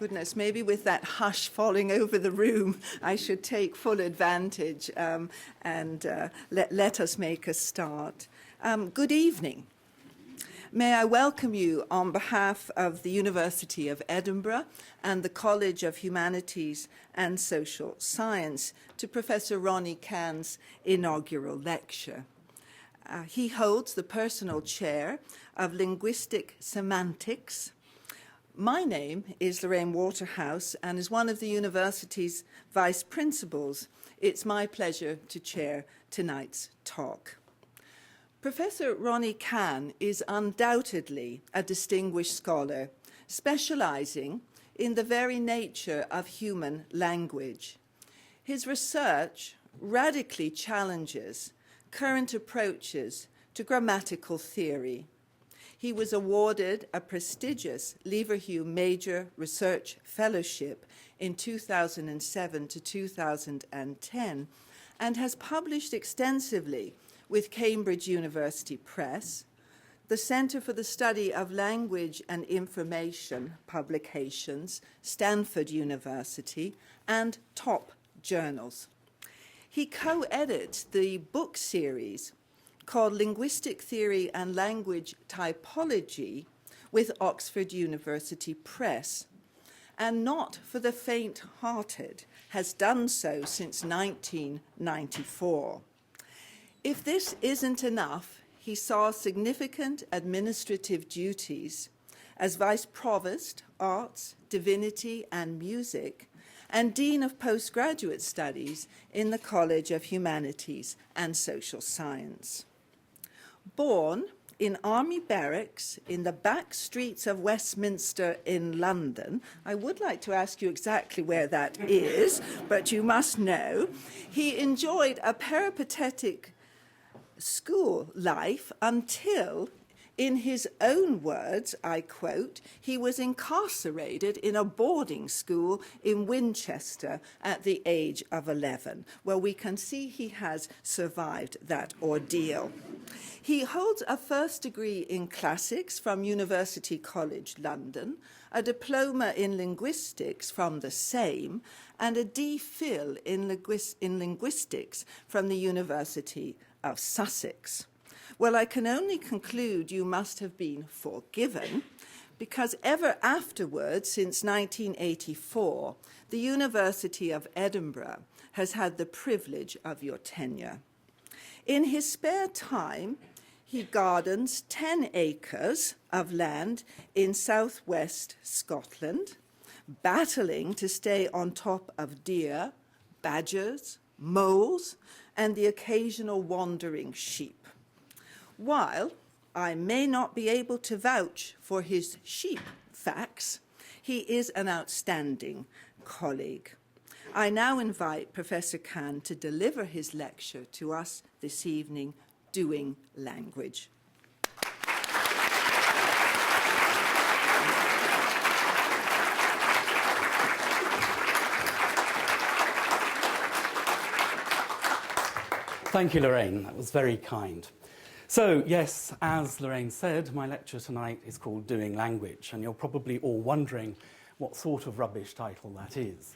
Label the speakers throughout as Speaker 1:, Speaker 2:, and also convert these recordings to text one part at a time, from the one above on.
Speaker 1: Goodness, maybe with that hush falling over the room, I should take full advantage and let us make a start. Good evening. May I welcome you on behalf of the University of Edinburgh and the College of Humanities and Social Science to Professor Ronnie Cann's inaugural lecture. He holds the personal chair of Linguistic Semantics. My name is Lorraine Waterhouse, and as one of the university's vice principals, it's my pleasure to chair tonight's talk. Professor Ronnie Cann is undoubtedly a distinguished scholar, specializing in the very nature of human language. His research radically challenges current approaches to grammatical theory. He was awarded a prestigious Leverhulme Major Research Fellowship in 2007 to 2010 and has published extensively with Cambridge University Press, the Center for the Study of Language and Information Publications, Stanford University, and top journals. He co-edits the book series called Linguistic Theory and Language Typology with Oxford University Press, and not for the faint-hearted, has done so since 1994. If this isn't enough, he saw significant administrative duties as Vice Provost, Arts, Divinity and Music, and Dean of Postgraduate Studies in the College of Humanities and Social Science. Born in army barracks in the back streets of Westminster in London, I would like to ask you exactly where that is, but you must know, he enjoyed a peripatetic school life until, in his own words, I quote, he was incarcerated in a boarding school in Winchester at the age of 11. Well, we can see he has survived that ordeal. He holds a first degree in classics from University College London, a diploma in linguistics from the same, and a DPhil in linguistics from the University of Sussex. Well, I can only conclude you must have been forgiven, because ever afterwards, since 1984, the University of Edinburgh has had the privilege of your tenure. In his spare time, he gardens 10 acres of land in southwest Scotland, battling to stay on top of deer, badgers, moles, and the occasional wandering sheep. While I may not be able to vouch for his sheep facts, he is an outstanding colleague. I now invite Professor Cann to deliver his lecture to us this evening, Doing Language.
Speaker 2: Thank you, Lorraine. That was very kind. So, yes, as Lorraine said, my lecture tonight is called Doing Language, and you're probably all wondering what sort of rubbish title that is.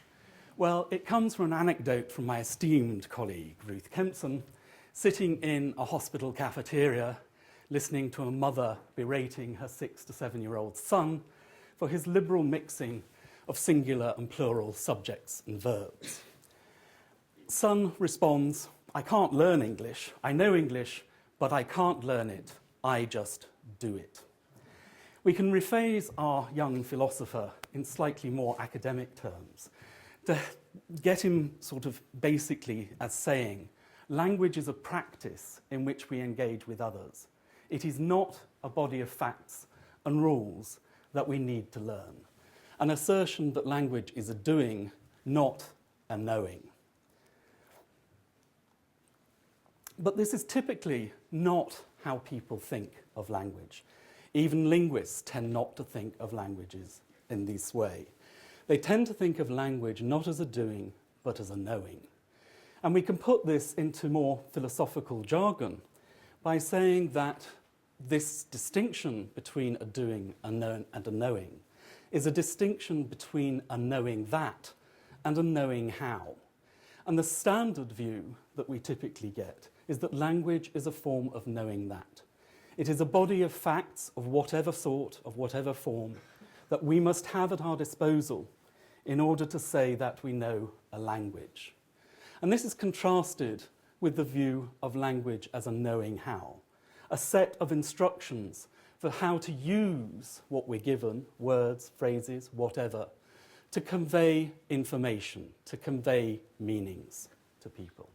Speaker 2: Well, it comes from an anecdote from my esteemed colleague, Ruth Kempson, sitting in a hospital cafeteria, listening to a mother berating her 6 to 7-year-old son for his liberal mixing of singular and plural subjects and verbs. Son responds, "I can't learn English. I know English, but I can't learn it. I just do it." We can rephrase our young philosopher in slightly more academic terms to get him sort of basically as saying, language is a practice in which we engage with others. It is not a body of facts and rules that we need to learn. An assertion that language is a doing, not a knowing. But this is typically not how people think of language. Even linguists tend not to think of languages in this way. They tend to think of language not as a doing, but as a knowing. And we can put this into more philosophical jargon by saying that this distinction between a doing and a knowing is a distinction between a knowing that and a knowing how. And the standard view that we typically get is that language is a form of knowing that. It is a body of facts of whatever sort, of whatever form, that we must have at our disposal in order to say that we know a language. And this is contrasted with the view of language as a knowing how, a set of instructions for how to use what we're given, words, phrases, whatever, to convey information, to convey meanings to people.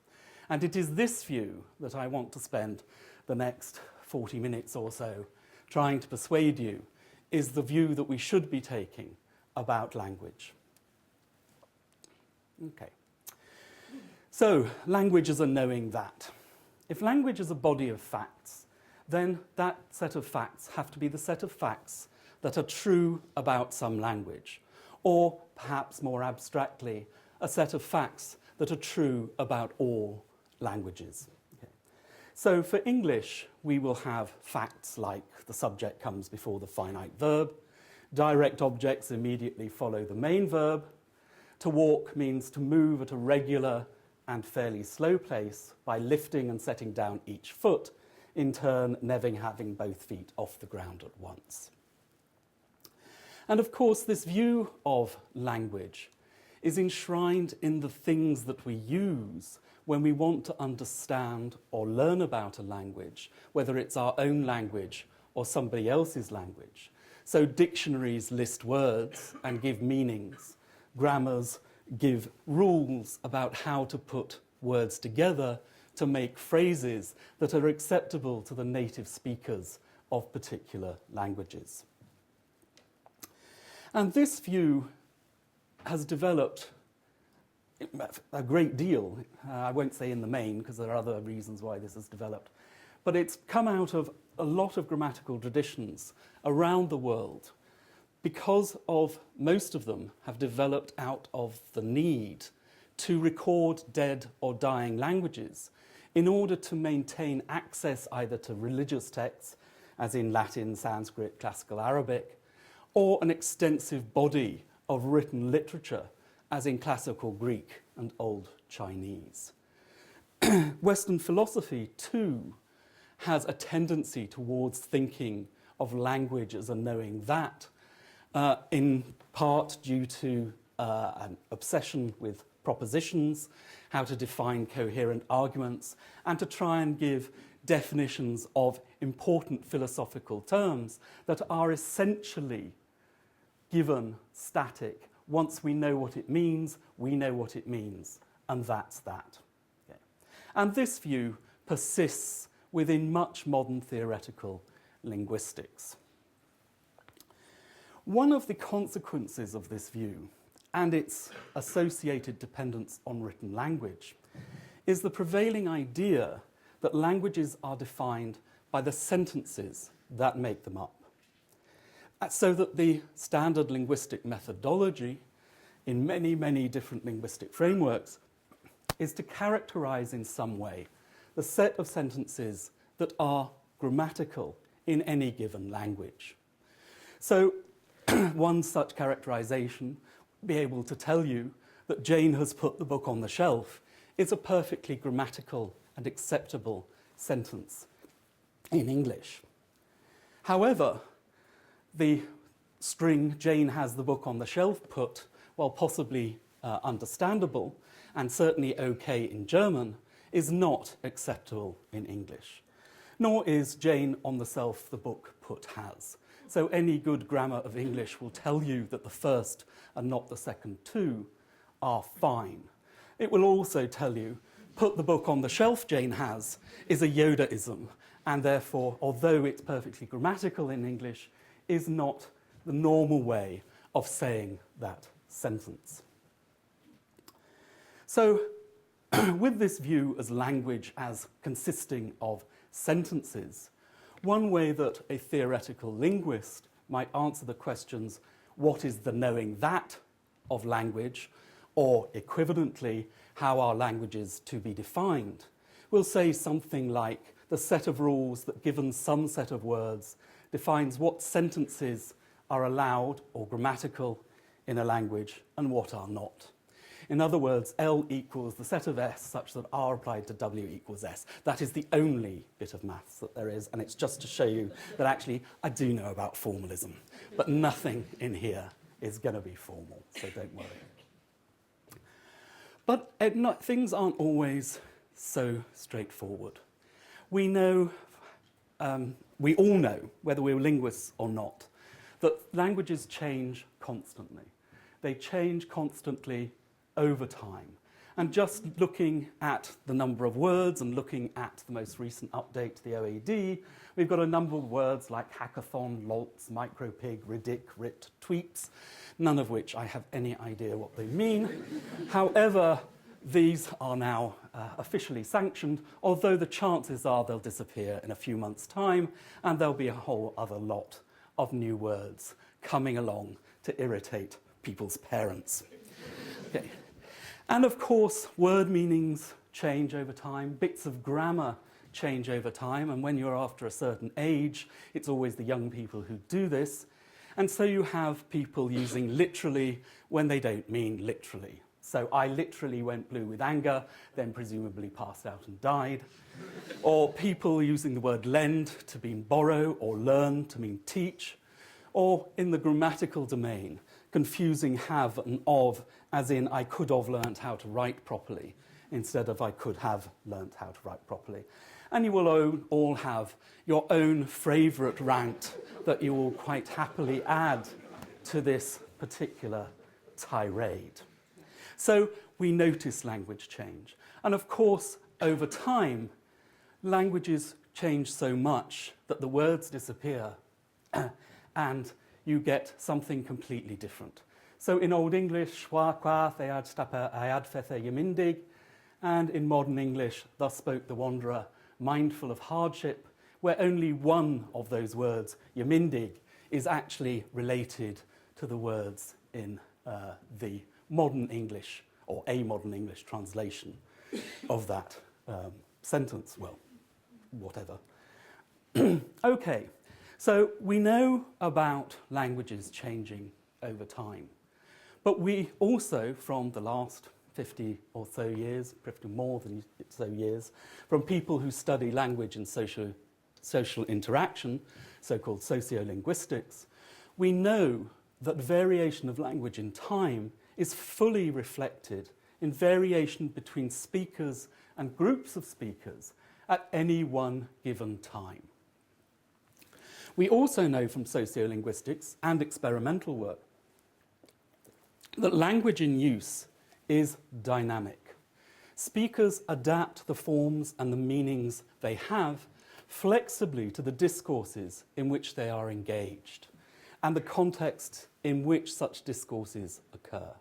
Speaker 2: And it is this view that I want to spend the next 40 minutes or so trying to persuade you is the view that we should be taking about language. Okay. So, language is a knowing that. If language is a body of facts, then that set of facts have to be the set of facts that are true about some language, or perhaps more abstractly, a set of facts that are true about all languages. Okay. So for English, we will have facts like the subject comes before the finite verb, direct objects immediately follow the main verb, to walk means to move at a regular and fairly slow pace by lifting and setting down each foot, in turn never having both feet off the ground at once. And of course, this view of language is enshrined in the things that we use when we want to understand or learn about a language, whether it's our own language or somebody else's language. So dictionaries list words and give meanings. Grammars give rules about how to put words together to make phrases that are acceptable to the native speakers of particular languages. And this view has developed a great deal. I won't say in the main, because there are other reasons why this has developed. But it's come out of a lot of grammatical traditions around the world, because of most of them have developed out of the need to record dead or dying languages in order to maintain access either to religious texts, as in Latin, Sanskrit, classical Arabic, or an extensive body of written literature, as in classical Greek and Old Chinese. Western philosophy, too, has a tendency towards thinking of language as a knowing that, in part due to an obsession with propositions, how to define coherent arguments, and to try and give definitions of important philosophical terms that are essentially given static. Once we know what it means, we know what it means, and that's that. Okay. And this view persists within much modern theoretical linguistics. One of the consequences of this view and its associated dependence on written language is the prevailing idea that languages are defined by the sentences that make them up. So that the standard linguistic methodology in many, many different linguistic frameworks is to characterize in some way the set of sentences that are grammatical in any given language. So one such characterization would be able to tell you that Jane has put the book on the shelf is a perfectly grammatical and acceptable sentence in English. However, the string Jane has the book on the shelf put, while possibly understandable and certainly okay in German, is not acceptable in English. Nor is Jane on the shelf the book put has. So any good grammar of English will tell you that the first and not the second two are fine. It will also tell you put the book on the shelf Jane has is a Yodaism, and therefore, although it's perfectly grammatical in English, is not the normal way of saying that sentence. So, with this view as language as consisting of sentences, one way that a theoretical linguist might answer the questions, what is the knowing that of language, or equivalently, how are languages to be defined, will say something like the set of rules that, given some set of words, defines what sentences are allowed or grammatical in a language and what are not. In other words, L equals the set of S such that R applied to W equals S. That is the only bit of maths that there is, and it's just to show you that actually I do know about formalism, but nothing in here is going to be formal, so don't worry. But things aren't always so straightforward. We know, we all know, whether we're linguists or not, that languages change constantly. They change constantly over time. And just looking at the number of words and looking at the most recent update to the OED, we've got a number of words like hackathon, lolts, micropig, ridic, rit, tweeps, none of which I have any idea what they mean. However, these are now officially sanctioned, although the chances are they'll disappear in a few months' time, and there'll be a whole other lot of new words coming along to irritate people's parents. Okay. And of course, word meanings change over time, bits of grammar change over time, and when you're after a certain age, it's always the young people who do this. And so you have people using literally when they don't mean literally. So I literally went blue with anger, then presumably passed out and died. Or people using the word lend to mean borrow, or learn to mean teach. Or in the grammatical domain, confusing have and of, as in I could have learnt how to write properly, instead of I could have learnt how to write properly. And you will all have your own favourite rant that you will quite happily add to this particular tirade. So we notice language change. And of course, over time, languages change so much that the words disappear and you get something completely different. So in Old English, schwa qua thead stapa ayad fethe yamindig, and in modern English, thus spoke the wanderer, mindful of hardship, where only one of those words, yamindig, is actually related to the words in the modern English, or a modern English translation of that sentence. Well, whatever. Okay, so we know about languages changing over time. But we also, from the last 50 or so years, probably more than so years, from people who study language and social interaction, so-called sociolinguistics, we know that variation of language in time is fully reflected in variation between speakers and groups of speakers at any one given time. We also know from sociolinguistics and experimental work that language in use is dynamic. Speakers adapt the forms and the meanings they have flexibly to the discourses in which they are engaged and the context in which such discourses occur.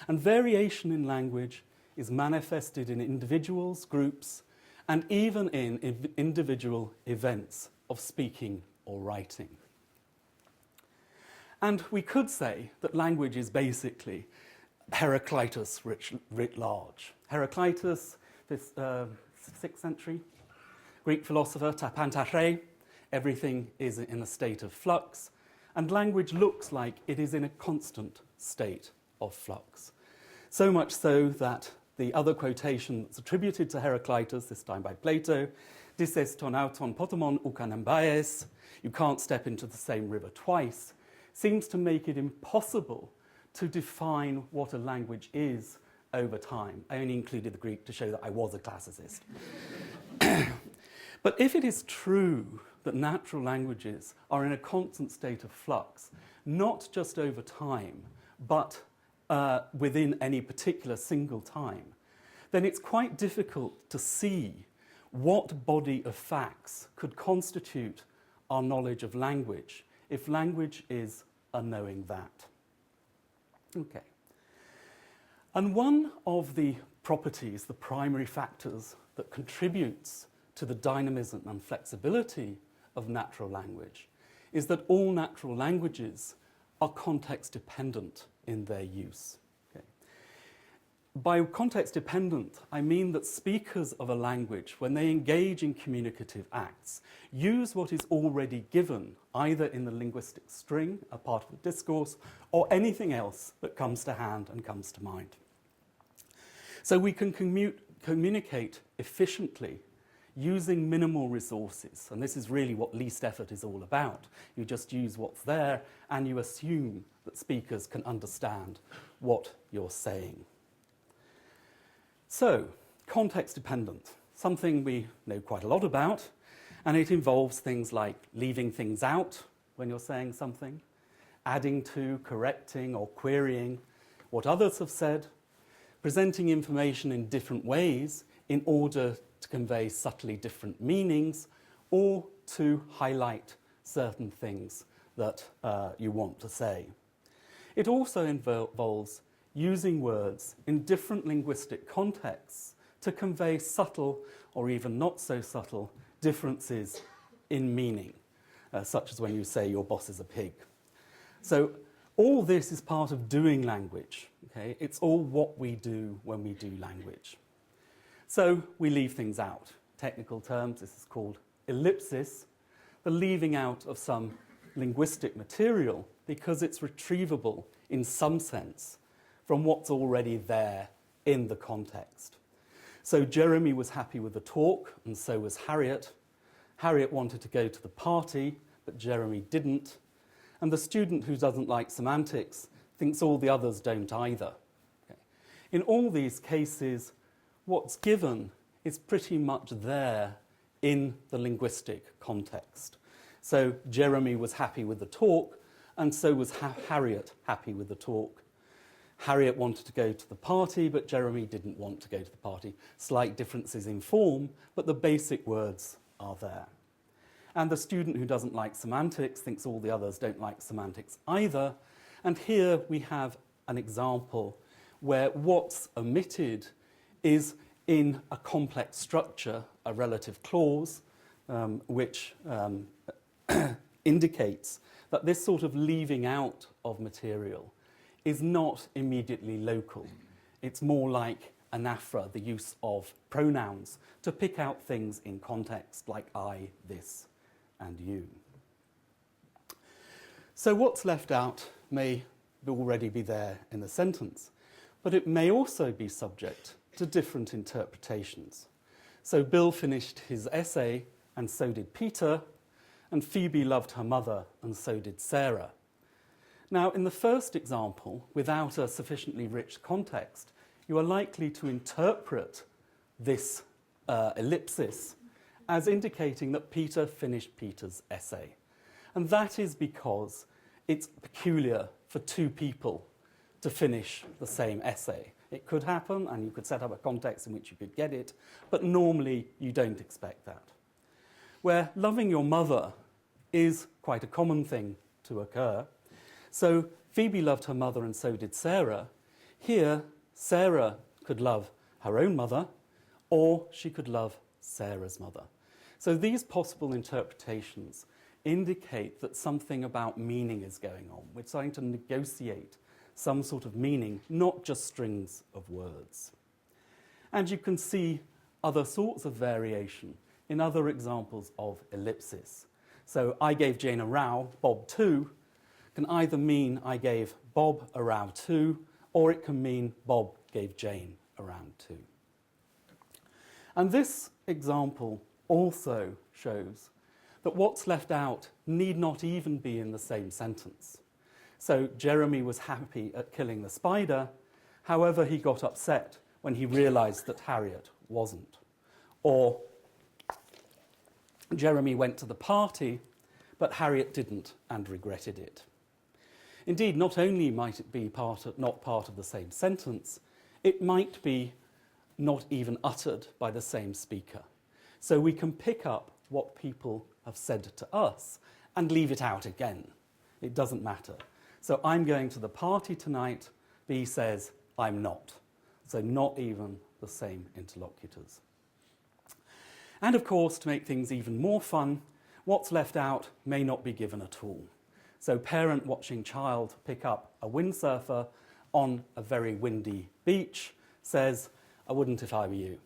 Speaker 2: And variation in language is manifested in individuals, groups, and even in individual events of speaking or writing. And we could say that language is basically Heraclitus writ large. Heraclitus, this 6th century Greek philosopher, tapantare, everything is in a state of flux, and language looks like it is in a constant state of flux. So much so that the other quotation that's attributed to Heraclitus, this time by Plato, "Dises ton auton potamon ukanambaes," you can't step into the same river twice, seems to make it impossible to define what a language is over time. I only included the Greek to show that I was a classicist. But if it is true that natural languages are in a constant state of flux, not just over time, but within any particular single time, then it's quite difficult to see what body of facts could constitute our knowledge of language if language is a knowing that. Okay. And one of the properties, the primary factors that contributes to the dynamism and flexibility of natural language is that all natural languages are context dependent in their use. Okay. By context dependent, I mean that speakers of a language, when they engage in communicative acts, use what is already given, either in the linguistic string, a part of the discourse, or anything else that comes to hand and comes to mind. So we can communicate efficiently using minimal resources, and this is really what least effort is all about. You just use what's there and you assume that speakers can understand what you're saying. So, context dependent, something we know quite a lot about, and it involves things like leaving things out when you're saying something, adding to, correcting or querying what others have said, presenting information in different ways in order to convey subtly different meanings or to highlight certain things that you want to say. It also involves using words in different linguistic contexts to convey subtle or even not so subtle differences in meaning, such as when you say your boss is a pig. So all this is part of doing language. Okay? It's all what we do when we do language. So we leave things out. Technical terms, this is called ellipsis, the leaving out of some linguistic material because it's retrievable in some sense from what's already there in the context. So Jeremy was happy with the talk, and so was Harriet. Harriet wanted to go to the party, but Jeremy didn't. And the student who doesn't like semantics thinks all the others don't either. Okay. In all these cases, what's given is pretty much there in the linguistic context. So Jeremy was happy with the talk, and so was Harriet happy with the talk. Harriet wanted to go to the party, but Jeremy didn't want to go to the party. Slight differences in form, but the basic words are there. And the student who doesn't like semantics thinks all the others don't like semantics either. And here we have an example where what's omitted is in a complex structure, a relative clause, which indicates that this sort of leaving out of material is not immediately local. It's more like anaphora, the use of pronouns, to pick out things in context, like I, this, and you. So what's left out may already be there in the sentence, but it may also be subject to different interpretations. So Bill finished his essay, and so did Peter, and Phoebe loved her mother, and so did Sarah. Now, in the first example, without a sufficiently rich context, you are likely to interpret this ellipsis as indicating that Peter finished Peter's essay. And that is because it's peculiar for two people to finish the same essay. It could happen, and you could set up a context in which you could get it, but normally you don't expect that. Where loving your mother is quite a common thing to occur. So Phoebe loved her mother and so did Sarah. Here, Sarah could love her own mother, or she could love Sarah's mother. So these possible interpretations indicate that something about meaning is going on. We're starting to negotiate some sort of meaning, not just strings of words. And you can see other sorts of variation in other examples of ellipsis. So I gave Jane a row, Bob too, can either mean I gave Bob a row too, or it can mean Bob gave Jane a row too. And this example also shows that what's left out need not even be in the same sentence. So Jeremy was happy at killing the spider, however he got upset when he realised that Harriet wasn't. Or Jeremy went to the party, but Harriet didn't and regretted it. Indeed, not only might it be not part of the same sentence, it might be not even uttered by the same speaker. So we can pick up what people have said to us and leave it out again. It doesn't matter. So I'm going to the party tonight, B says, I'm not. So not even the same interlocutors. And of course, to make things even more fun, what's left out may not be given at all. So parent watching child pick up a windsurfer on a very windy beach says, I wouldn't if I were you,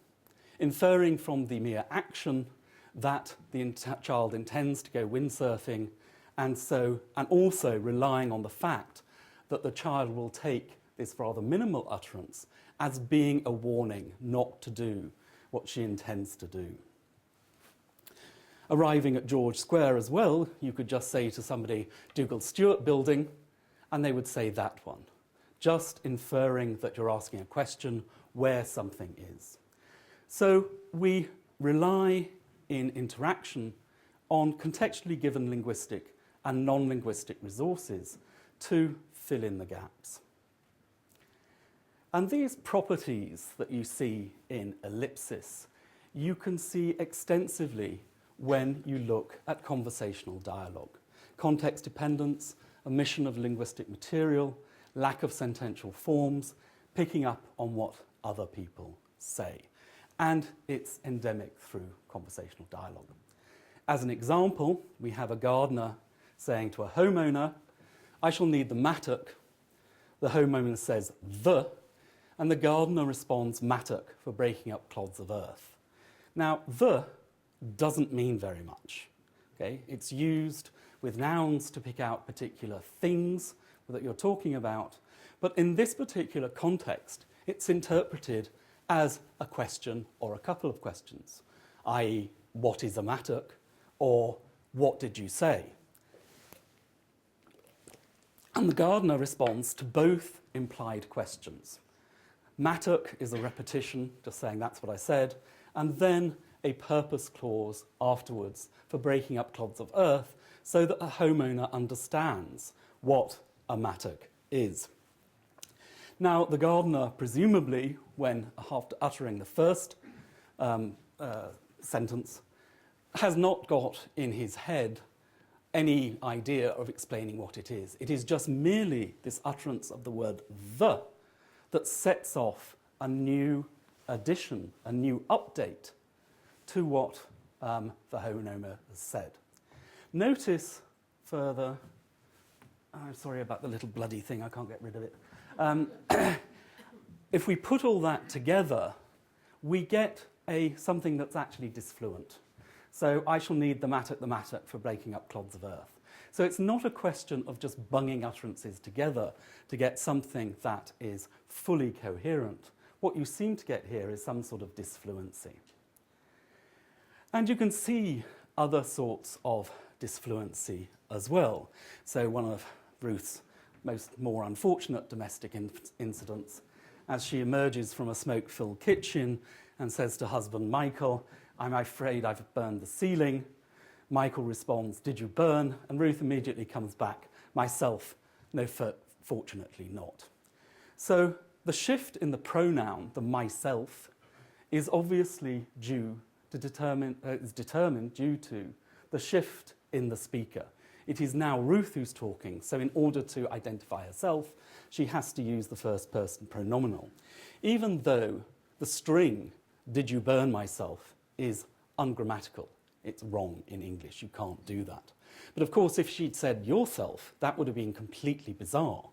Speaker 2: inferring from the mere action that the child intends to go windsurfing, and also relying on the fact that the child will take this rather minimal utterance as being a warning not to do what she intends to do. Arriving at George Square as well, you could just say to somebody, Dougal Stewart building, and they would say that one, just inferring that you're asking a question where something is. So we rely in interaction on contextually given linguistic and non-linguistic resources to fill in the gaps. And these properties that you see in ellipsis, you can see extensively when you look at conversational dialogue. Context dependence, omission of linguistic material, lack of sentential forms, picking up on what other people say. And it's endemic through conversational dialogue. As an example, we have a gardener saying to a homeowner, I shall need the mattock. The homeowner says, the, and the gardener responds, mattock, for breaking up clods of earth. Now, the doesn't mean very much. Okay? It's used with nouns to pick out particular things that you're talking about, but in this particular context, it's interpreted as a question or a couple of questions, i.e., what is a mattock, or what did you say? And the gardener responds to both implied questions. Mattock is a repetition, just saying that's what I said, and then a purpose clause afterwards for breaking up clods of earth so that the homeowner understands what a mattock is. Now, the gardener, presumably, when after uttering the first sentence, has not got in his head any idea of explaining what it is. It is just merely this utterance of the word the that sets off a new addition, a new update to what the homeowner has said. Notice further, I'm sorry about the little bloody thing, I can't get rid of it. If we put all that together, we get something that's actually disfluent. So I shall need the mattock for breaking up clods of earth. So it's not a question of just bunging utterances together to get something that is fully coherent. What you seem to get here is some sort of disfluency. And you can see other sorts of disfluency as well. So one of Ruth's more unfortunate domestic incidents, as she emerges from a smoke-filled kitchen and says to husband Michael, I'm afraid I've burned the ceiling. Michael responds, did you burn? And Ruth immediately comes back, myself, no, fortunately not. So the shift in the pronoun, the myself, is obviously determined due to the shift in the speaker. It is now Ruth who's talking, so in order to identify herself, she has to use the first person pronominal. Even though the string, did you burn myself, is ungrammatical. It's wrong in English, you can't do that. But of course, if she'd said yourself, that would have been completely bizarre,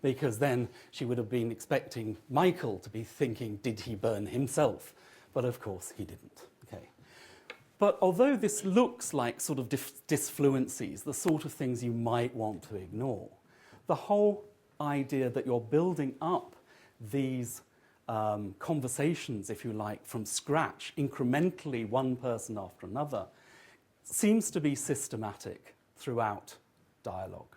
Speaker 2: because then she would have been expecting Michael to be thinking, did he burn himself? But of course, he didn't. Okay. But although this looks like sort of disfluencies, the sort of things you might want to ignore, the whole idea that you're building up these conversations, if you like, from scratch, incrementally, one person after another, seems to be systematic throughout dialogue.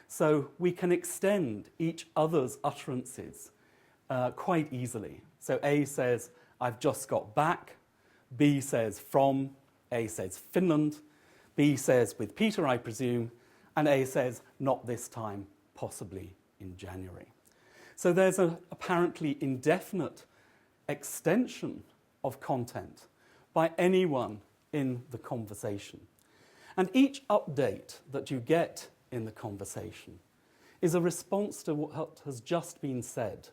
Speaker 2: So we can extend each other's utterances quite easily. So A says, I've just got back. B says, from. A says, Finland. B says, with Peter, I presume. And A says, not this time, possibly in January. So there's an apparently indefinite extension of content by anyone in the conversation. And each update that you get in the conversation is a response to what has just been said,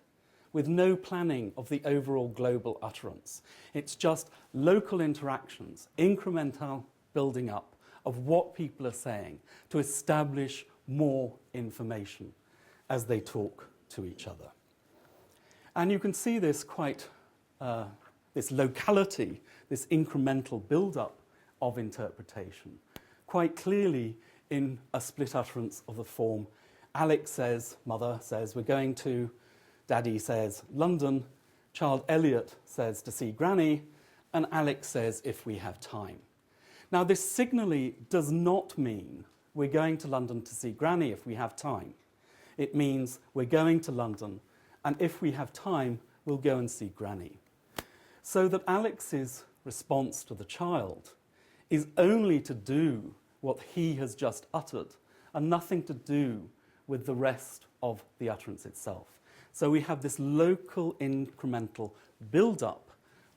Speaker 2: with no planning of the overall global utterance. It's just local interactions, incremental building up of what people are saying to establish more information as they talk to each other. And you can see this this locality, this incremental build-up of interpretation, quite clearly in a split utterance of the form Alex says, mother says, we're going to, daddy says, London, child Elliot says to see granny, and Alex says if we have time. Now this signally does not mean we're going to London to see granny if we have time. It means we're going to London, and if we have time, we'll go and see granny. So that Alex's response to the child is only to do what he has just uttered, and nothing to do with the rest of the utterance itself. So we have this local incremental build-up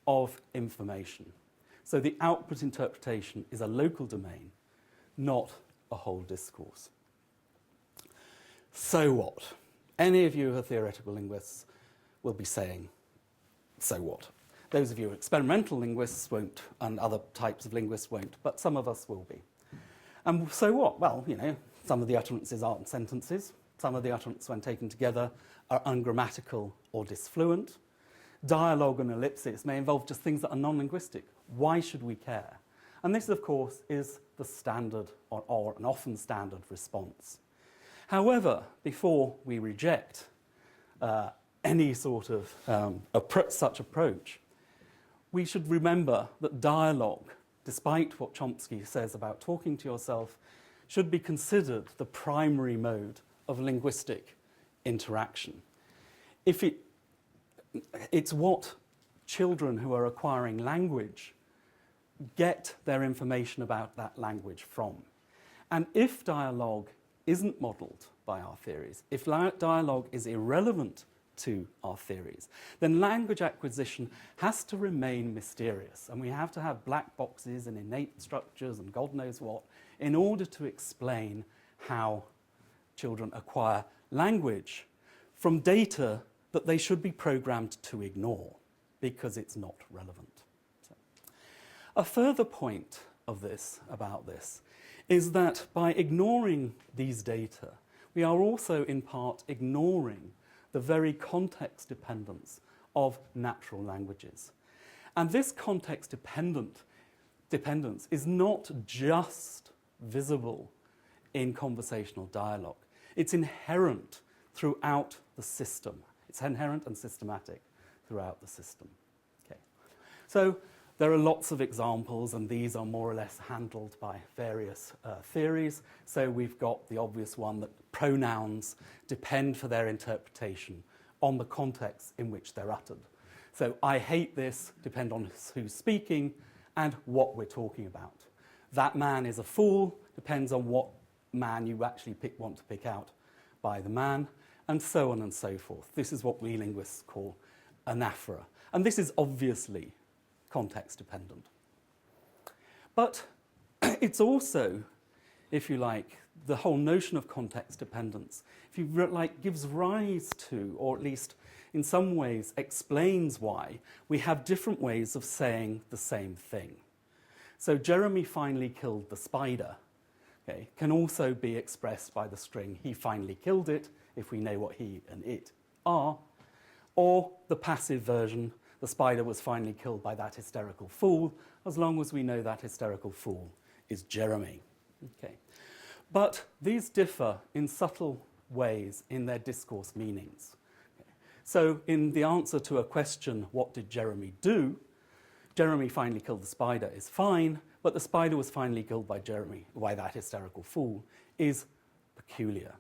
Speaker 2: of information. So the output interpretation is a local domain, not a whole discourse. So what? Any of you who are theoretical linguists will be saying, so what? Those of you who are experimental linguists won't, and other types of linguists won't, but some of us will be. And so what? Well, you know, some of the utterances aren't sentences. Some of the utterances, when taken together, are ungrammatical or disfluent. Dialogue and ellipsis may involve just things that are non-linguistic. Why should we care? And this, of course, is the standard or an often standard response. However, before we reject any sort of such approach, we should remember that dialogue, despite what Chomsky says about talking to yourself, should be considered the primary mode of linguistic interaction. It's what children who are acquiring language get their information about that language from. And if dialogue isn't modelled by our theories, if dialogue is irrelevant to our theories, then language acquisition has to remain mysterious, and we have to have black boxes and innate structures and God knows what in order to explain how children acquire language from data that they should be programmed to ignore because it's not relevant. So, a further point of this, about this, is that by ignoring these data, we are also in part ignoring the very context dependence of natural languages. And this context dependence is not just visible in conversational dialogue. It's inherent throughout the system. It's inherent and systematic throughout the system. Okay. So there are lots of examples, and these are more or less handled by various theories. So we've got the obvious one that pronouns depend for their interpretation on the context in which they're uttered. So I hate this depend on who's speaking and what we're talking about. That man is a fool depends on what man you actually want to pick out by the man, and so on and so forth. This is what we linguists call anaphora. And this is obviously context dependent. But it's also, if you like, the whole notion of context dependence, if you like, gives rise to, or at least in some ways explains why we have different ways of saying the same thing. So Jeremy finally killed the spider, okay, can also be expressed by the string he finally killed it, if we know what he and it are, or the passive version, the spider was finally killed by that hysterical fool, as long as we know that hysterical fool is Jeremy. Okay. But these differ in subtle ways in their discourse meanings. Okay. So in the answer to a question, what did Jeremy do? Jeremy finally killed the spider is fine, but the spider was finally killed by Jeremy, by that hysterical fool, is peculiar.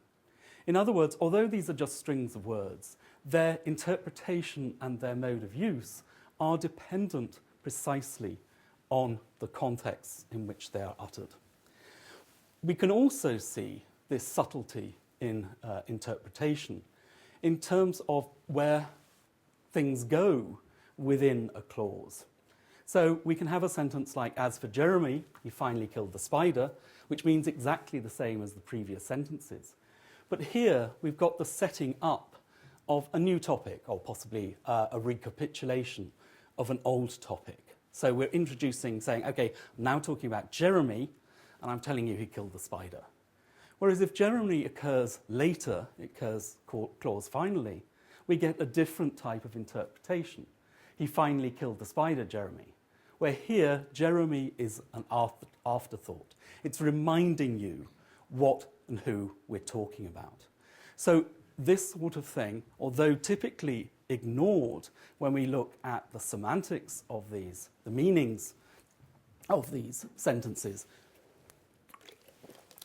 Speaker 2: In other words, although these are just strings of words, their interpretation and their mode of use are dependent precisely on the context in which they are uttered. We can also see this subtlety in interpretation in terms of where things go within a clause. So we can have a sentence like, as for Jeremy, he finally killed the spider, which means exactly the same as the previous sentences. But here we've got the setting up of a new topic, or possibly a recapitulation of an old topic. So we're introducing, saying, okay, I'm now talking about Jeremy, and I'm telling you he killed the spider. Whereas if Jeremy occurs later, it occurs clause finally, we get a different type of interpretation. He finally killed the spider, Jeremy. Where here, Jeremy is an afterthought. It's reminding you what and who we're talking about. So this sort of thing, although typically ignored when we look at the semantics of these, the meanings of these sentences,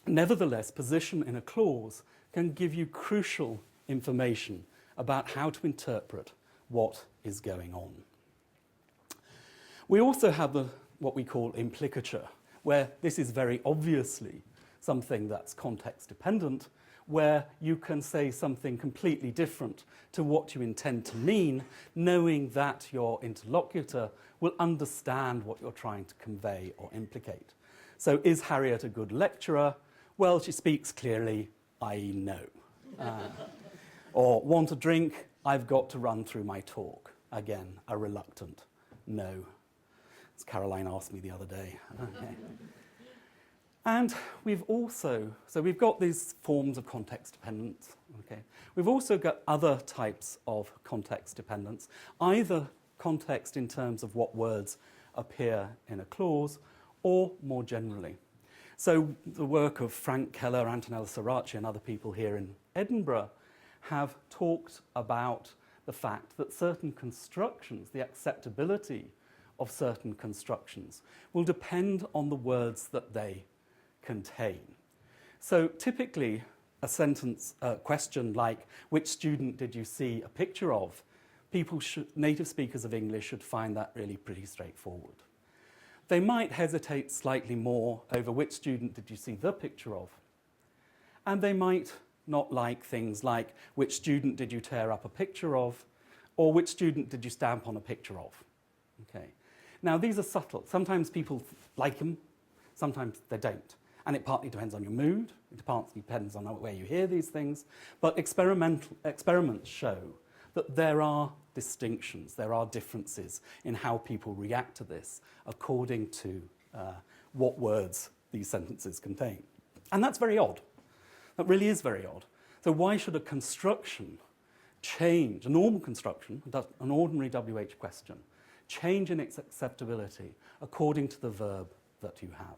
Speaker 2: nevertheless, position in a clause can give you crucial information about how to interpret what is going on. We also have what we call implicature, where this is very obviously something that's context dependent, where you can say something completely different to what you intend to mean, knowing that your interlocutor will understand what you're trying to convey or implicate. So is Harriet a good lecturer? Well, she speaks clearly, i.e. no. Or want a drink? I've got to run through my talk. Again, a reluctant no. As Caroline asked me the other day. Okay. And we've got these forms of context dependence. Okay. We've also got other types of context dependence, either context in terms of what words appear in a clause, or more generally. So the work of Frank Keller, Antonella Saraci, and other people here in Edinburgh have talked about the fact that certain constructions, the acceptability of certain constructions, will depend on the words that they contain. So typically, a sentence, a question like, which student did you see a picture of? Native speakers of English should find that really pretty straightforward. They might hesitate slightly more over which student did you see the picture of. And they might not like things like, which student did you tear up a picture of, or which student did you stamp on a picture of? Okay. Now, these are subtle. Sometimes people like them, sometimes they don't. And it partly depends on your mood, it partly depends on where you hear these things. But experiments show that there are distinctions, there are differences in how people react to this according to what words these sentences contain. And that's very odd. That really is very odd. So why should a construction change, a normal construction, an ordinary WH question, change in its acceptability according to the verb that you have?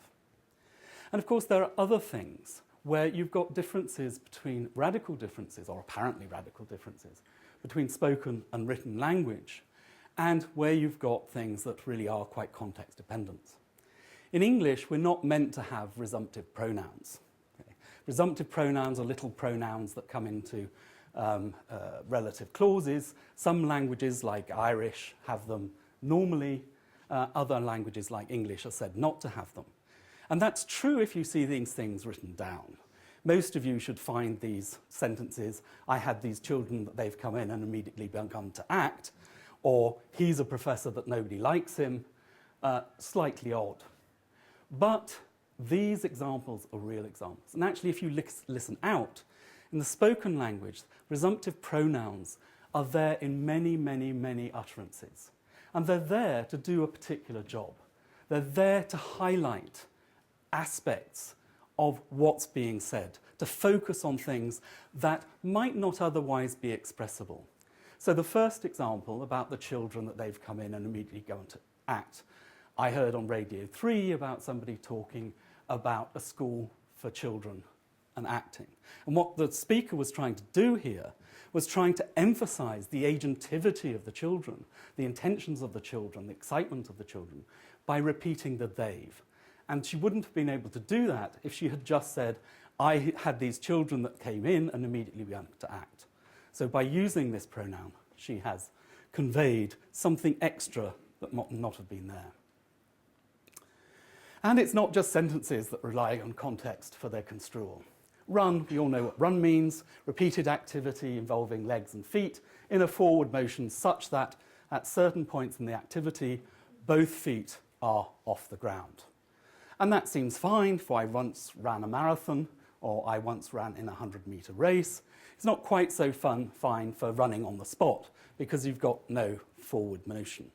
Speaker 2: And of course, there are other things where you've got differences between radical differences, or apparently radical differences, between spoken and written language, and where you've got things that really are quite context dependent. In English, we're not meant to have resumptive pronouns. Okay? Resumptive pronouns are little pronouns that come into relative clauses. Some languages, like Irish, have them normally. Other languages, like English, are said not to have them. And that's true if you see these things written down. Most of you should find these sentences, I had these children that they've come in and immediately begun to act, or he's a professor that nobody likes him, slightly odd. But these examples are real examples. And actually, if you listen out, in the spoken language, resumptive pronouns are there in many, many, many utterances. And they're there to do a particular job. They're there to highlight aspects of what's being said, to focus on things that might not otherwise be expressible. So the first example about the children that they've come in and immediately go into act, I heard on Radio 3 about somebody talking about a school for children and acting. And what the speaker was trying to do here was trying to emphasize the agentivity of the children, the intentions of the children, the excitement of the children, by repeating the they've. And she wouldn't have been able to do that if she had just said, I had these children that came in and immediately began to act. So by using this pronoun, she has conveyed something extra that might not have been there. And it's not just sentences that rely on context for their construal. Run, we all know what run means, repeated activity involving legs and feet in a forward motion such that at certain points in the activity, both feet are off the ground. And that seems fine for I once ran a marathon or I once ran in a 100-metre race. It's not quite so fine for running on the spot because you've got no forward motion.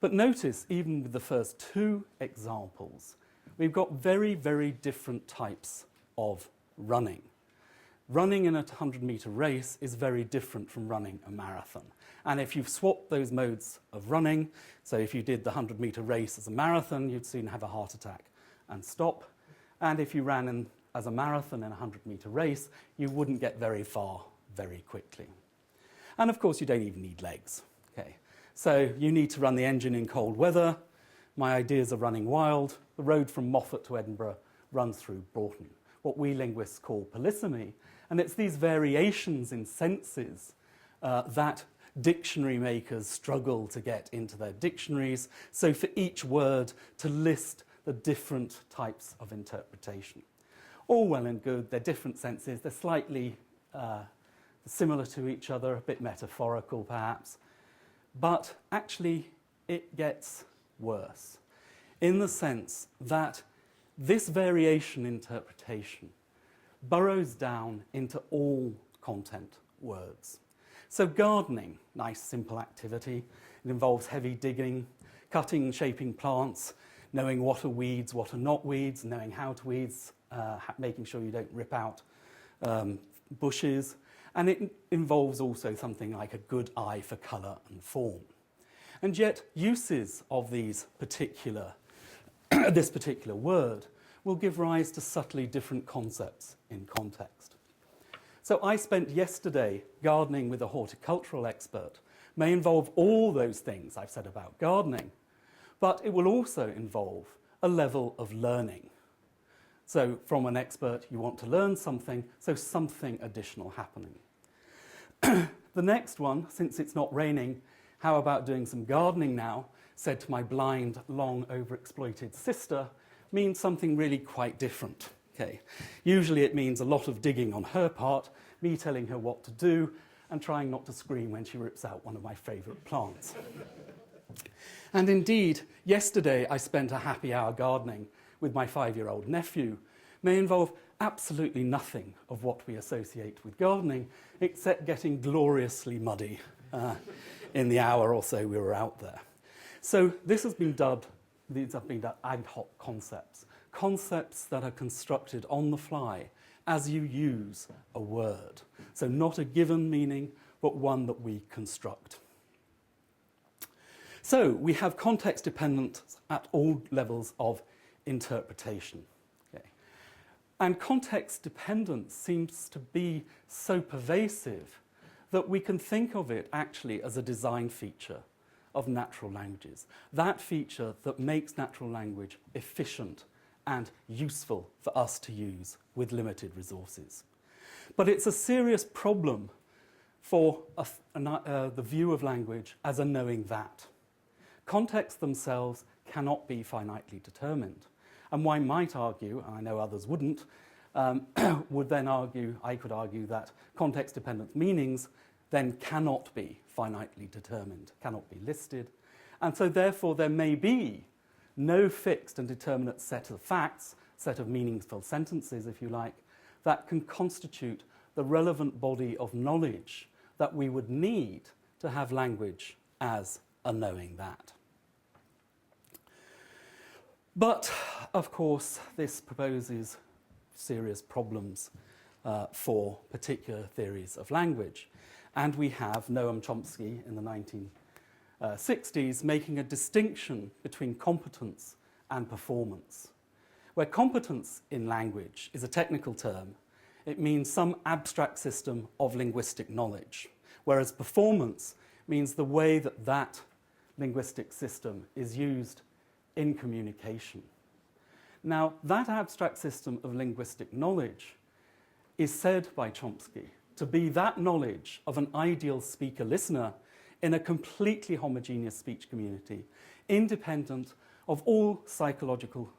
Speaker 2: But notice, even with the first two examples, we've got very, very different types of running. running in a 100-metre race is very different from running a marathon. And if you've swapped those modes of running, so if you did the 100-metre race as a marathon, you'd soon have a heart attack and stop. And if you ran as a marathon in a 100-metre race, you wouldn't get very far very quickly. And of course, you don't even need legs. Okay. So you need to run the engine in cold weather. My ideas are running wild. The road from Moffat to Edinburgh runs through Broughton, what we linguists call polysemy. And it's these variations in senses that dictionary makers struggle to get into their dictionaries. So for each word, to list the different types of interpretation. All well and good, they're different senses. They're slightly similar to each other, a bit metaphorical perhaps. But actually, it gets worse in the sense that this variation interpretation burrows down into all content words. So gardening, nice simple activity. It involves heavy digging, cutting and shaping plants, knowing what are weeds, what are not weeds, knowing how to weeds, making sure you don't rip out bushes. And it involves also something like a good eye for colour and form. And yet uses of these particular, this particular word will give rise to subtly different concepts in context. So I spent yesterday gardening with a horticultural expert. May involve all those things I've said about gardening, but it will also involve a level of learning. So from an expert, you want to learn something, so something additional happening. The next one, since it's not raining, how about doing some gardening now, said to my blind, long overexploited sister, means something really quite different. Okay. Usually it means a lot of digging on her part, me telling her what to do, and trying not to scream when she rips out one of my favourite plants. And indeed, yesterday I spent a happy hour gardening with my 5-year-old nephew. May involve absolutely nothing of what we associate with gardening, except getting gloriously muddy in the hour or so we were out there. So this has been dubbed, these have been ad hoc concepts, concepts that are constructed on the fly as you use a word. So not a given meaning, but one that we construct. So we have context dependence at all levels of interpretation. Okay. And context dependence seems to be so pervasive that we can think of it actually as a design feature of natural languages. That feature that makes natural language efficient and useful for us to use with limited resources. But it's a serious problem for the view of language as a knowing that. Contexts themselves cannot be finitely determined. And one might argue, and I know others wouldn't, would then argue, I could argue that context-dependent meanings then cannot be finitely determined, cannot be listed. And so therefore there may be no fixed and determinate set of facts, set of meaningful sentences, if you like, that can constitute the relevant body of knowledge that we would need to have language as a knowing that. But, of course, this proposes serious problems for particular theories of language. And we have Noam Chomsky in the 1960s making a distinction between competence and performance. Where competence in language is a technical term, it means some abstract system of linguistic knowledge, whereas performance means the way that that linguistic system is used in communication. Now, that abstract system of linguistic knowledge is said by Chomsky to be that knowledge of an ideal speaker-listener in a completely homogeneous speech community, independent of all psychological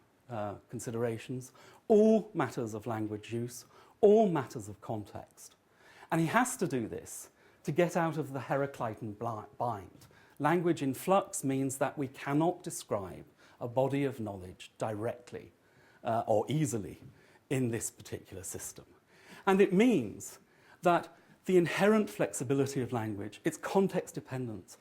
Speaker 2: considerations, all matters of language use, all matters of context. And he has to do this to get out of the Heraclitan bind. Language in flux means that we cannot describe a body of knowledge directly or easily in this particular system. And it means that the inherent flexibility of language, its context dependence,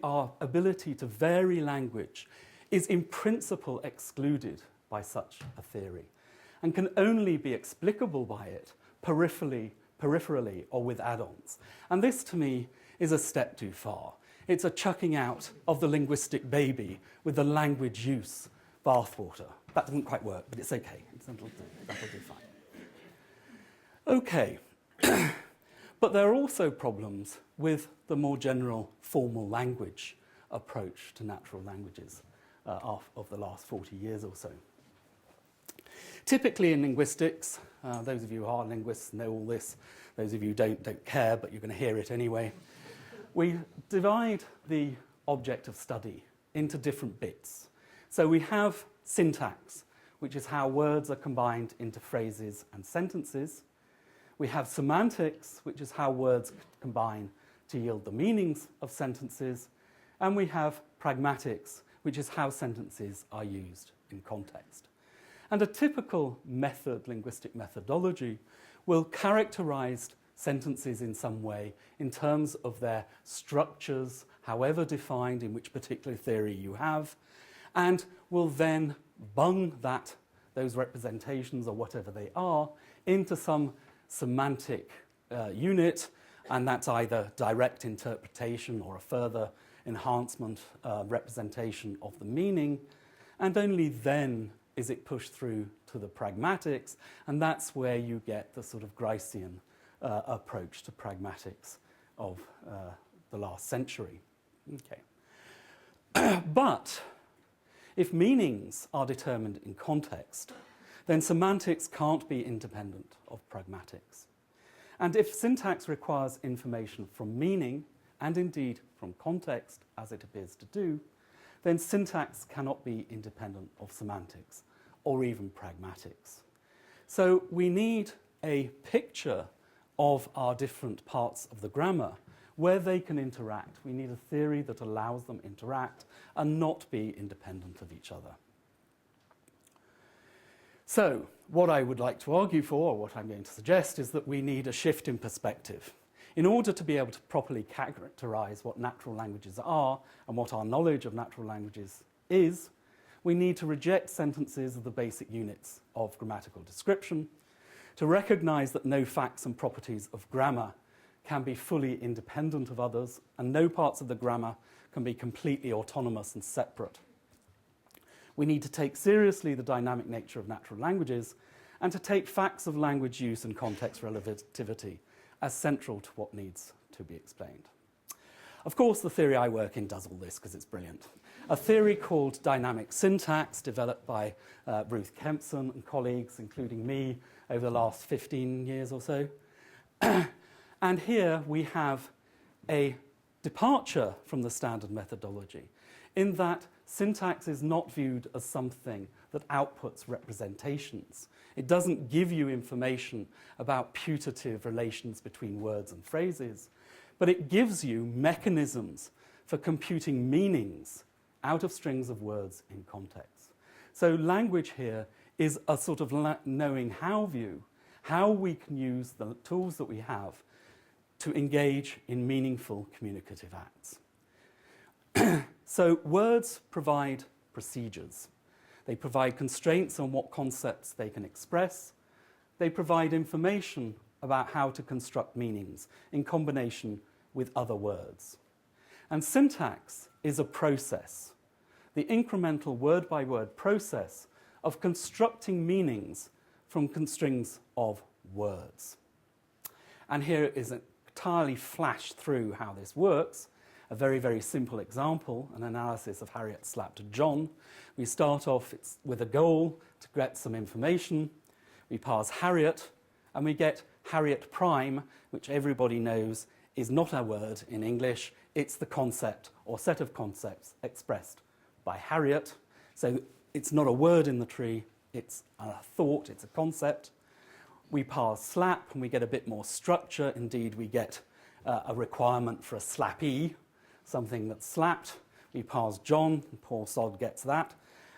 Speaker 2: our ability to vary language is in principle excluded by such a theory and can only be explicable by it peripherally or with add-ons. And this, to me, is a step too far. It's a chucking out of the linguistic baby with the language use bathwater. That doesn't quite work, but it's okay. That'll do fine. Okay. But there are also problems with the more general formal language approach to natural languages of the last 40 years or so. Typically in linguistics, those of you who are linguists know all this, those of you who don't care, but you're going to hear it anyway, we divide the object of study into different bits. So we have syntax, which is how words are combined into phrases and sentences. We have semantics, which is how words combine to yield the meanings of sentences. And we have pragmatics, which is how sentences are used in context. And a typical linguistic methodology, will characterize sentences in some way in terms of their structures, however defined in which particular theory you have, and will then bung those representations, or whatever they are, into some semantic unit, and that's either direct interpretation or a further enhancement representation of the meaning, and only then is it pushed through to the pragmatics, and that's where you get the sort of Gricean approach to pragmatics of the last century. Okay. But if meanings are determined in context, then semantics can't be independent of pragmatics. And if syntax requires information from meaning, and indeed from context, as it appears to do, then syntax cannot be independent of semantics, or even pragmatics. So we need a picture of our different parts of the grammar where they can interact. We need a theory that allows them to interact and not be independent of each other. So what I would like to argue for, or what I'm going to suggest, is that we need a shift in perspective. In order to be able to properly characterize what natural languages are and what our knowledge of natural languages is, we need to reject sentences as the basic units of grammatical description, to recognize that no facts and properties of grammar can be fully independent of others, and no parts of the grammar can be completely autonomous and separate. We need to take seriously the dynamic nature of natural languages, and to take facts of language use and context relativity as central to what needs to be explained. Of course, the theory I work in does all this because it's brilliant. A theory called dynamic syntax, developed by Ruth Kempson and colleagues, including me, over the last 15 years or so. And here we have a departure from the standard methodology, in that syntax is not viewed as something that outputs representations. It doesn't give you information about putative relations between words and phrases, but it gives you mechanisms for computing meanings out of strings of words in context. So language here is a sort of knowing how view, how we can use the tools that we have to engage in meaningful communicative acts. So words provide procedures. They provide constraints on what concepts they can express. They provide information about how to construct meanings in combination with other words. And syntax is a process, the incremental word-by-word process of constructing meanings from strings of words. And here is entirely flashed through how this works. A very, very simple example, an analysis of Harriet slapped a John. We start off with a goal to get some information. We pass Harriet, and we get Harriet prime, which everybody knows is not a word in English. It's the concept or set of concepts expressed by Harriet. So it's not a word in the tree, it's a thought, it's a concept. We pass slap, and we get a bit more structure. Indeed, we get a requirement for a slappee, something that's slapped. We pass John, and poor sod gets that.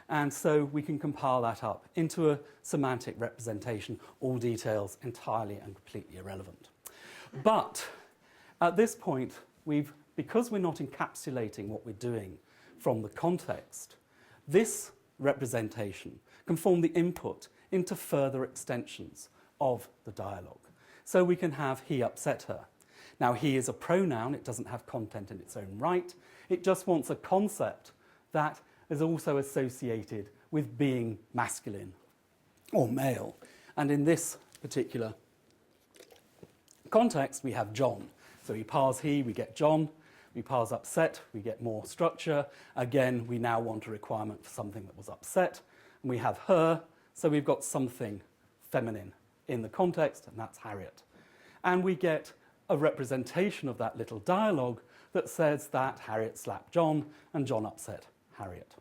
Speaker 2: And so we can compile that up into a semantic representation, all details entirely and completely irrelevant. But at this point, because we're not encapsulating what we're doing from the context, this representation can form the input into further extensions of the dialogue. So we can have he upset her. Now, he is a pronoun. It doesn't have content in its own right. It just wants a concept that is also associated with being masculine or male. And in this particular context, we have John. So we parse he, we get John. We parse upset, we get more structure. Again, we now want a requirement for something that was upset. And we have her, so we've got something feminine in the context, and that's Harriet. And we get a representation of that little dialogue that says that Harriet slapped John and John upset Harriet.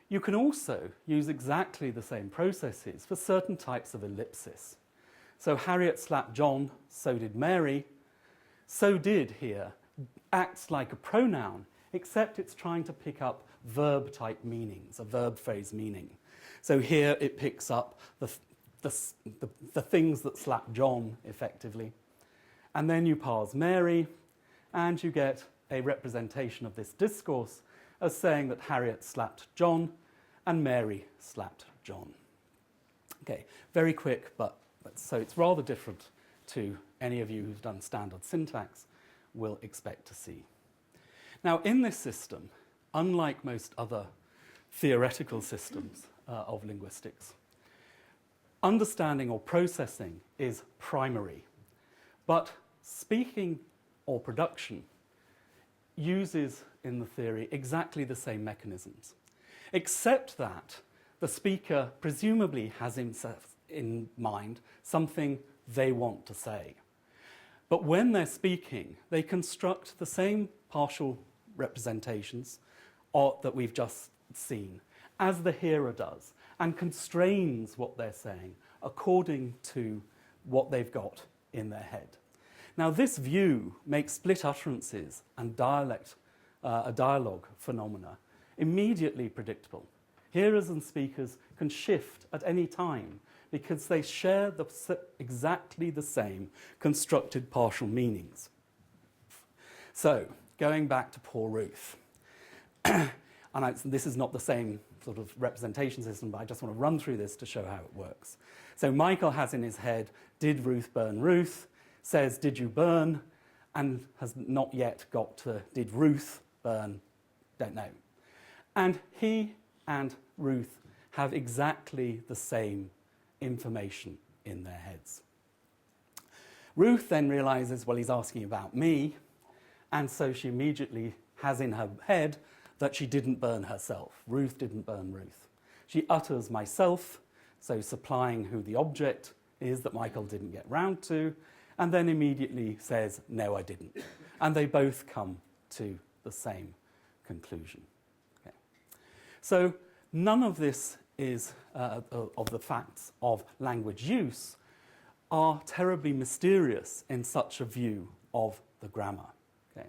Speaker 2: You can also use exactly the same processes for certain types of ellipsis. So Harriet slapped John, so did Mary. So did here acts like a pronoun, except it's trying to pick up verb-type meanings, a verb phrase meaning. So here it picks up the things that slap John, effectively. And then you parse Mary, and you get a representation of this discourse as saying that Harriet slapped John and Mary slapped John. Okay, very quick, but so it's rather different to any of you who've done standard syntax will expect to see. Now, in this system, unlike most other theoretical systems of linguistics, understanding or processing is primary, but speaking or production uses, in the theory, exactly the same mechanisms, except that the speaker presumably has in mind something they want to say. But when they're speaking, they construct the same partial representations that we've just seen as the hearer does, and constrains what they're saying according to what they've got in their head. Now, this view makes split utterances and dialogue phenomena immediately predictable. Hearers and speakers can shift at any time because they share exactly the same constructed partial meanings. So, going back to poor Ruth, and this is not the same sort of representation system, but I just want to run through this to show how it works. So Michael has in his head, did Ruth burn Ruth? Says, did you burn? And has not yet got to, did Ruth burn? Don't know. And he and Ruth have exactly the same information in their heads. Ruth then realizes, well, he's asking about me, and so she immediately has in her head that she didn't burn herself. Ruth didn't burn Ruth. She utters myself, so supplying who the object is that Michael didn't get round to, and then immediately says, no, I didn't. And they both come to the same conclusion. Okay. So none of this is, of the facts of language use, are terribly mysterious in such a view of the grammar. Okay.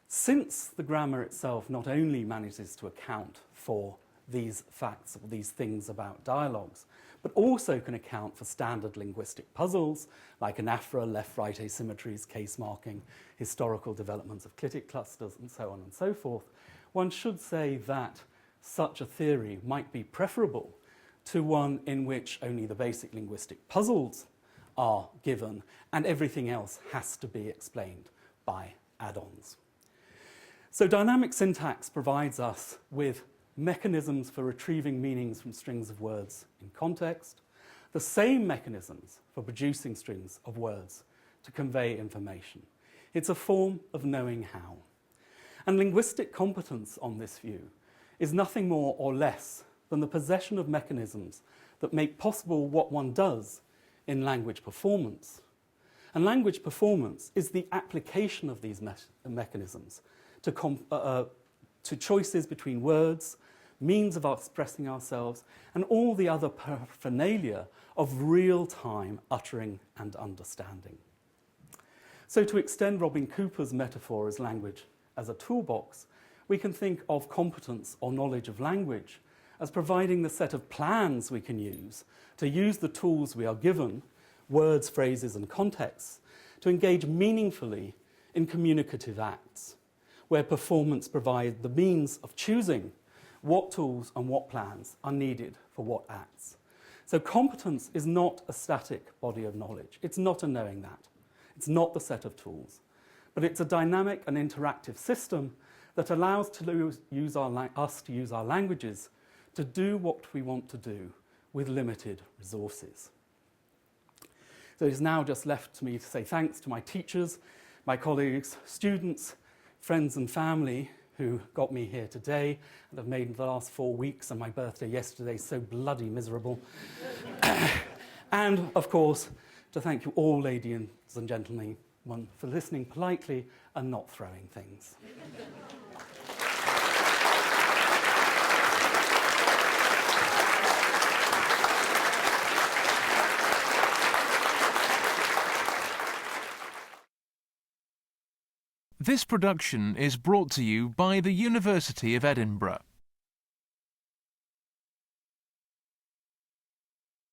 Speaker 2: Since the grammar itself not only manages to account for these facts or these things about dialogues, but also can account for standard linguistic puzzles like anaphora, left-right asymmetries, case marking, historical developments of clitic clusters, and so on and so forth, one should say that such a theory might be preferable to one in which only the basic linguistic puzzles are given and everything else has to be explained by add-ons. So dynamic syntax provides us with mechanisms for retrieving meanings from strings of words in context, the same mechanisms for producing strings of words to convey information. It's a form of knowing how. And linguistic competence on this view is nothing more or less than the possession of mechanisms that make possible what one does in language performance. And language performance is the application of these mechanisms to choices between words, means of expressing ourselves, and all the other paraphernalia of real-time uttering and understanding. So to extend Robin Cooper's metaphor as language as a toolbox, we can think of competence or knowledge of language as providing the set of plans we can use to use the tools we are given, words, phrases, and contexts, to engage meaningfully in communicative acts, where performance provides the means of choosing what tools and what plans are needed for what acts. So competence is not a static body of knowledge. It's not a knowing that. It's not the set of tools. But it's a dynamic and interactive system that allows us to use our languages to do what we want to do with limited resources. So it is now just left to me to say thanks to my teachers, my colleagues, students, friends and family who got me here today and have made the last 4 weeks and my birthday yesterday so bloody miserable. And, of course, to thank you all, ladies and gentlemen, for listening politely and not throwing things.
Speaker 3: This production is brought to you by the University of Edinburgh.